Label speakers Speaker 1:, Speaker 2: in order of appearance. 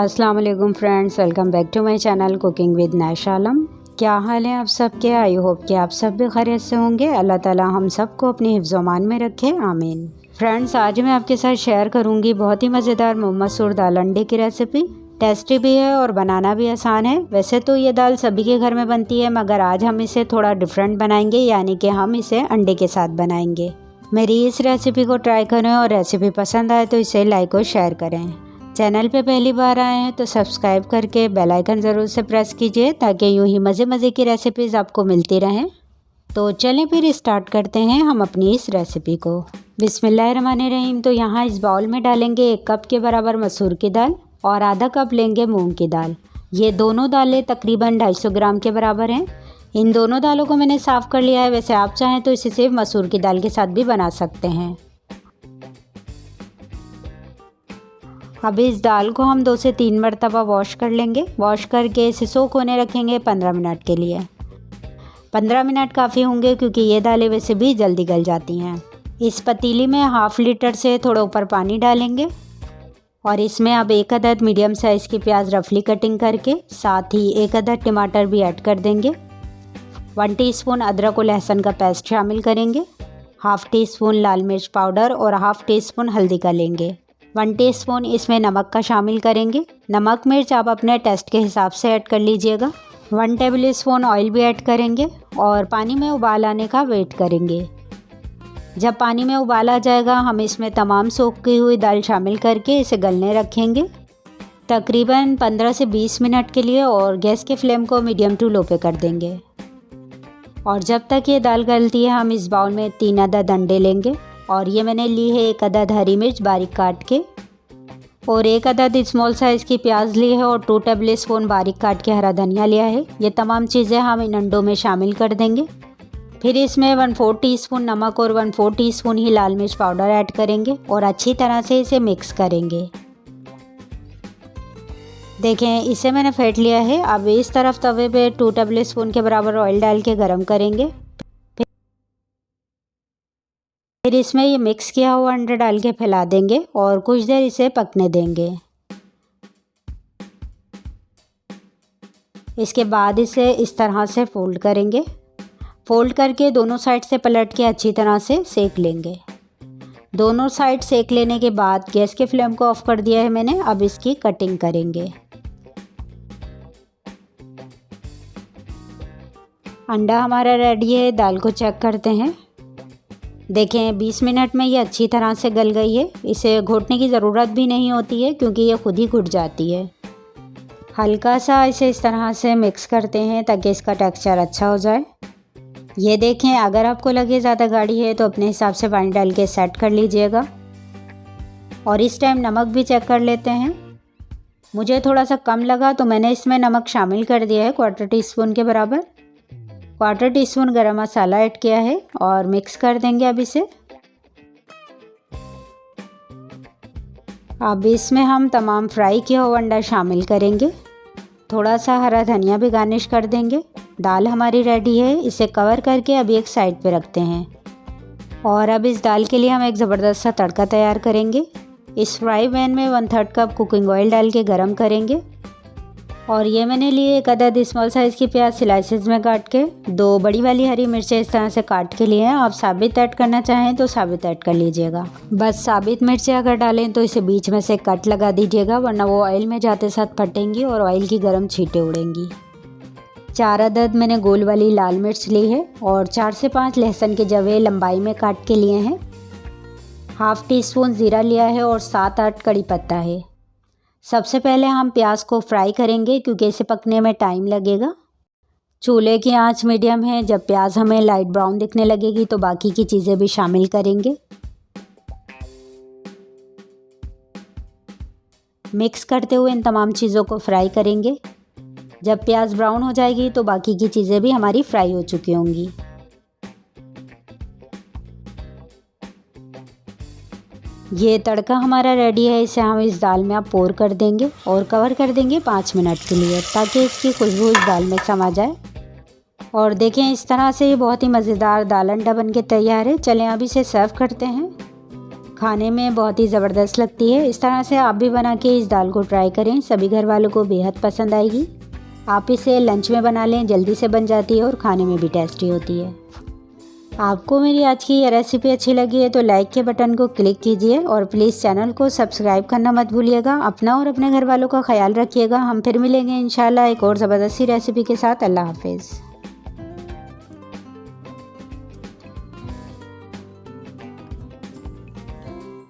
Speaker 1: अस्सलाम वालेकुम friends, welcome back to my channel cooking with Naisha Alam. क्या हाल है आप सबके? आई होप कि आप सब भी खैरियत से होंगे। अल्लाह ताला हम सबको अपनी हिफ्ज़-ओ-मान में रखे, आमीन। फ्रेंड्स, आज मैं आपके साथ शेयर करूंगी बहुत ही मज़ेदार मसूर दाल अंडे की रेसिपी। टेस्टी भी है और बनाना भी आसान है। वैसे तो ये दाल सभी के घर में बनती है, मगर आज हम इसे थोड़ा डिफरेंट बनाएंगे, यानी कि हम इसे अंडे के साथ बनाएंगे। मेरी इस रेसिपी को ट्राई करें और रेसिपी पसंद आए तो इसे लाइक और शेयर करें। चैनल पे पहली बार आए हैं तो सब्सक्राइब करके बेल आइकन ज़रूर से प्रेस कीजिए, ताकि यूं ही मज़े मज़े की रेसिपीज़ आपको मिलती रहें। तो चलें फिर स्टार्ट करते हैं हम अपनी इस रेसिपी को। बिस्मिल्लाहिर्रहमानिर्रहीम। तो यहाँ इस बाउल में डालेंगे 1 कप के बराबर मसूर की दाल और आधा कप लेंगे मूंग की दाल। ये दोनों दालें तकरीबन 250 ग्राम के बराबर हैं। इन दोनों दालों को मैंने साफ़ कर लिया है। वैसे आप चाहें तो इसे सिर्फ मसूर की दाल के साथ भी बना सकते हैं। अब इस दाल को हम 2 से 3 मरतबा वॉश कर लेंगे। वॉश करके इसे सोक होने रखेंगे 15 मिनट के लिए। 15 मिनट काफ़ी होंगे, क्योंकि ये दालें वैसे भी जल्दी गल जाती हैं। इस पतीली में ½ लीटर से थोड़ा ऊपर पानी डालेंगे और इसमें अब 1 अदद मीडियम साइज़ की प्याज रफली कटिंग करके, साथ ही 1 अदद टमाटर भी ऐड कर देंगे। 1 टीस्पून अदरक और लहसुन का पेस्ट शामिल करेंगे। ½ टीस्पून लाल मिर्च पाउडर और ½ टीस्पून हल्दी का लेंगे। 1 टीस्पून इसमें नमक का शामिल करेंगे। नमक मिर्च आप अपने टेस्ट के हिसाब से ऐड कर लीजिएगा। 1 टेबल स्पून ऑयल भी ऐड करेंगे और पानी में उबाल आने का वेट करेंगे। जब पानी में उबाल आ जाएगा, हम इसमें तमाम सोख की हुई दाल शामिल करके इसे गलने रखेंगे तकरीबन 15 से 20 मिनट के लिए, और गैस के फ्लेम को मीडियम टू लो पे कर देंगे। और जब तक ये दाल गलती है, हम इस बाउल में 3 अदद अंडे लेंगे और ये मैंने ली है 1 अदद हरी मिर्च बारीक काट के, और 1 अदद स्मॉल साइज़ की प्याज ली है और 2 टेबल स्पून बारीक काट के हरा धनिया लिया है। ये तमाम चीज़ें हम इन अंडों में शामिल कर देंगे। फिर इसमें 1/4 टीस्पून नमक और 1/4 टीस्पून ही लाल मिर्च पाउडर ऐड करेंगे और अच्छी तरह से इसे मिक्स करेंगे। देखें, इसे मैंने फेंट लिया है। अब इस तरफ तवे पे 2 टेबल स्पून के बराबर ऑयल डाल के गरम करेंगे। फिर इसमें ये मिक्स किया हुआ अंडा डाल के फैला देंगे और कुछ देर इसे पकने देंगे। इसके बाद इसे इस तरह से फोल्ड करेंगे। फोल्ड करके दोनों साइड से पलट के अच्छी तरह से सेक लेंगे। दोनों साइड सेक लेने के बाद गैस के फ्लेम को ऑफ कर दिया है मैंने। अब इसकी कटिंग करेंगे। अंडा हमारा रेडी है। दाल को चेक करते हैं। देखें, 20 मिनट में ये अच्छी तरह से गल गई है। इसे घोटने की ज़रूरत भी नहीं होती है, क्योंकि ये खुद ही घुट जाती है। हल्का सा इसे इस तरह से मिक्स करते हैं ताकि इसका टेक्सचर अच्छा हो जाए। ये देखें, अगर आपको लगे ज़्यादा गाढ़ी है तो अपने हिसाब से पानी डाल के सेट कर लीजिएगा। और इस टाइम नमक भी चेक कर लेते हैं। मुझे थोड़ा सा कम लगा तो मैंने इसमें नमक शामिल कर दिया है 1/4 टीस्पून के बराबर। 1/4 टीस्पून गरम मसाला ऐड किया है और मिक्स कर देंगे अब इसे। अब इसमें हम तमाम फ्राई किया हुआ अंडा शामिल करेंगे। थोड़ा सा हरा धनिया भी गार्निश कर देंगे। दाल हमारी रेडी है। इसे कवर करके अभी एक साइड पे रखते हैं। और अब इस दाल के लिए हम एक ज़बरदस्त सा तड़का तैयार करेंगे। इस फ्राई पैन में 1/3 कप कुकिंग ऑयल डाल के गरम करेंगे। और ये मैंने लिए 1 अदद स्मॉल साइज़ की प्याज स्लाइसेस में काट के, 2 बड़ी वाली हरी मिर्चें इस तरह से काट के लिए हैं। आप साबित ऐड करना चाहें तो साबित ऐड कर लीजिएगा। बस साबित मिर्चें अगर डालें तो इसे बीच में से कट लगा दीजिएगा, वरना वो ऑयल में जाते साथ फटेंगी और ऑयल की गर्म छींटें उड़ेंगी। 4 अदद मैंने गोल वाली लाल मिर्च ली है और 4 से 5 लहसुन के जवे लंबाई में काट के लिए हैं। ½ टीस्पून ज़ीरा लिया है और 7-8 कड़ी पत्ता है। सबसे पहले हम प्याज को फ्राई करेंगे, क्योंकि इसे पकने में टाइम लगेगा। चूल्हे की आंच मीडियम है। जब प्याज हमें लाइट ब्राउन दिखने लगेगी तो बाकी की चीज़ें भी शामिल करेंगे। मिक्स करते हुए इन तमाम चीज़ों को फ्राई करेंगे। जब प्याज ब्राउन हो जाएगी तो बाकी की चीज़ें भी हमारी फ्राई हो चुकी होंगी। ये तड़का हमारा रेडी है। इसे हम इस दाल में अब पोर कर देंगे और कवर कर देंगे 5 मिनट के लिए, ताकि इसकी खुशबू इस दाल में समा जाए। और देखें, इस तरह से ये बहुत ही मज़ेदार दाल अंडा बन के तैयार है। चलें अब इसे सर्व करते हैं। खाने में बहुत ही ज़बरदस्त लगती है। इस तरह से आप भी बना के इस दाल को ट्राई करें, सभी घर वालों को बेहद पसंद आएगी। आप इसे लंच में बना लें, जल्दी से बन जाती है और खाने में भी टेस्टी होती है। आपको मेरी आज की ये रेसिपी अच्छी लगी है तो लाइक के बटन को क्लिक कीजिए और प्लीज़ चैनल को सब्सक्राइब करना मत भूलिएगा। अपना और अपने घर वालों का ख्याल रखिएगा। हम फिर मिलेंगे इंशाल्लाह एक और ज़बरदस्ती रेसिपी के साथ। अल्लाह हाफिज़।